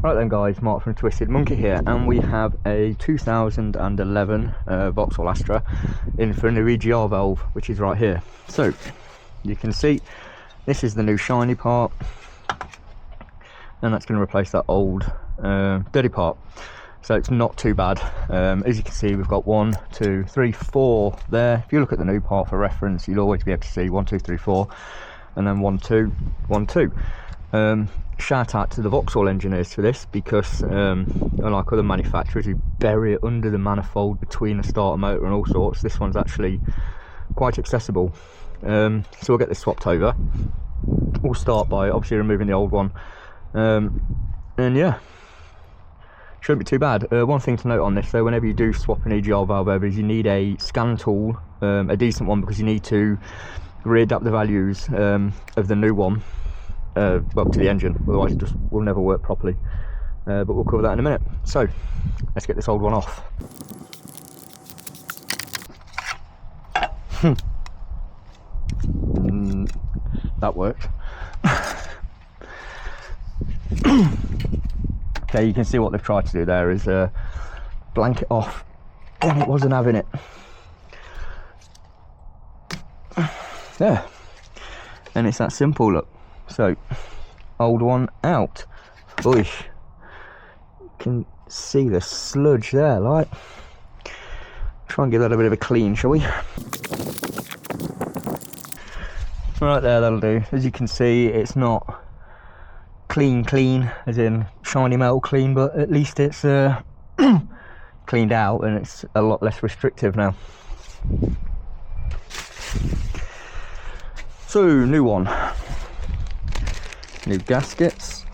Right then guys, Mark from Twisted Monkey here, and we have a 2011 Vauxhall Astra in for a new EGR valve, which is right here. So you can see this is the new shiny part, and that's going to replace that old dirty part. So it's not too bad. As you can see, we've got 1, 2, 3, 4 there. If you look at the new part for reference, you'll always be able to see 1, 2, 3, 4, and then 1, 2, 1, 2. Shout out to the Vauxhall engineers for this, because unlike other manufacturers who bury it under the manifold between a starter motor and all sorts, this one's actually quite accessible. So we'll get this swapped over. We'll start by obviously removing the old one, and yeah, shouldn't be too bad. One thing to note on this though, whenever you do swap an EGR valve over, is you need a scan tool, a decent one, because you need to readapt the values of the new one well, to the engine, otherwise it just will never work properly. But we'll cover that in a minute. So let's get this old one off. That worked. Okay, you can see what they've tried to do there is blanket off, and it wasn't having it. There, and it's that simple, look. So, old one out. Oosh. You can see the sludge there, like. Try and give that a bit of a clean, shall we? Right there, that'll do. As you can see, it's not clean, as in shiny metal clean, but at least it's cleaned out, and it's a lot less restrictive now. So, new one. New gaskets.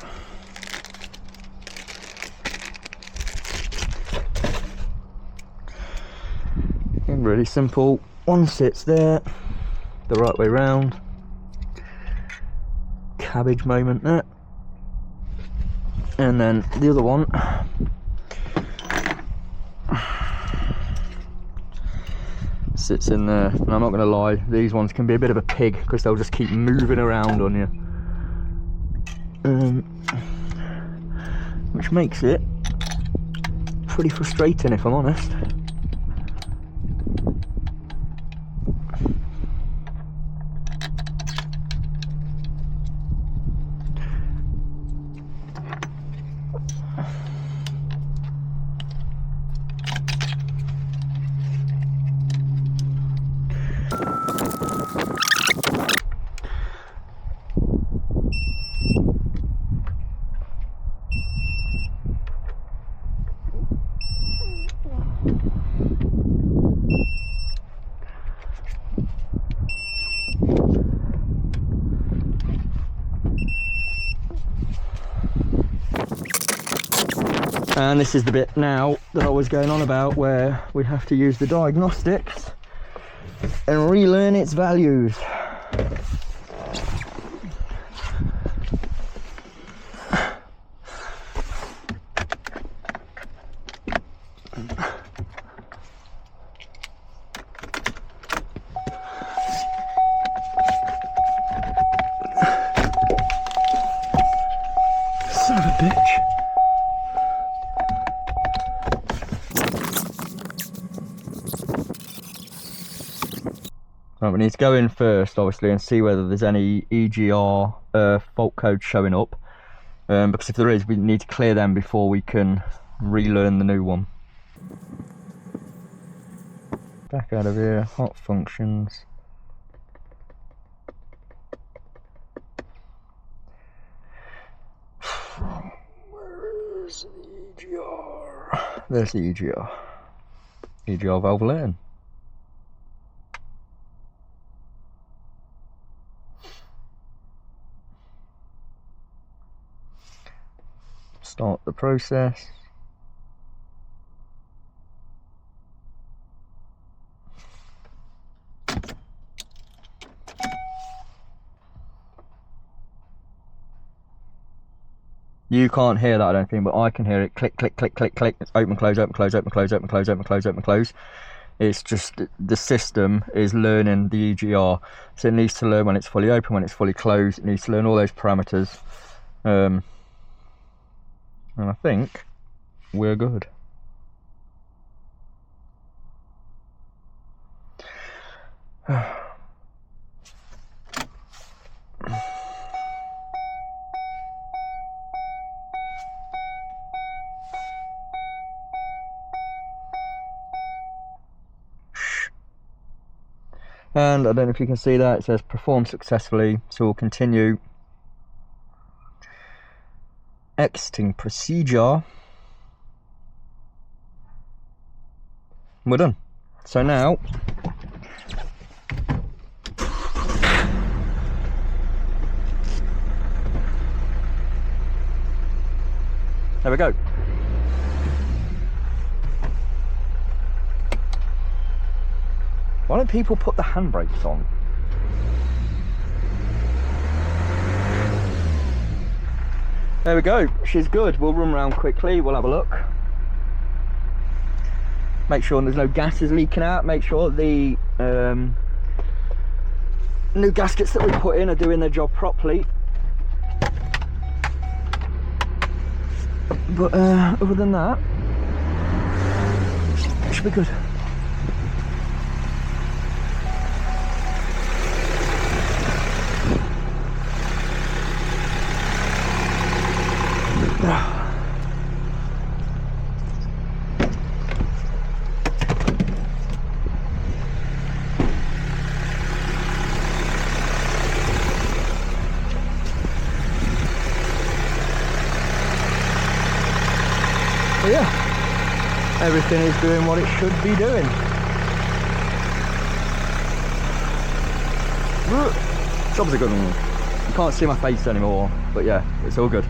And really simple. One sits there, the right way round. Cabbage moment there. And then the other one sits in there. And I'm not going to lie, these ones can be a bit of a pig, because they'll just keep moving around on you. Which makes it pretty frustrating, if I'm honest. And this is the bit now that I was going on about, where we have to use the diagnostics and relearn its values. Son of a bitch. Right, we need to go in first, obviously, and see whether there's any EGR fault codes showing up. Because if there is, we need to clear them before we can relearn the new one. Back out of here, hot functions. Where is the EGR? There's the EGR. EGR valve learn. Start the process. You can't hear that, I don't think, but I can hear it. Click, click, click, click, click. It's open, close, open, close, open, close, open, close, open, close, open, close. It's just the system is learning the EGR, so it needs to learn when it's fully open, when it's fully closed. It needs to learn all those parameters. And I think we're good. And I don't know if you can see that, it says performed successfully, so we'll continue. Exiting procedure. We're done. So now, there we go. Why don't people put the handbrakes on? There we go, she's good. We'll run around quickly, we'll have a look. Make sure there's no gases leaking out, make sure the new gaskets that we put in are doing their job properly. But other than that, it should be good. But yeah, everything is doing what it should be doing. Job's a good one. You can't see my face anymore, but yeah, it's all good.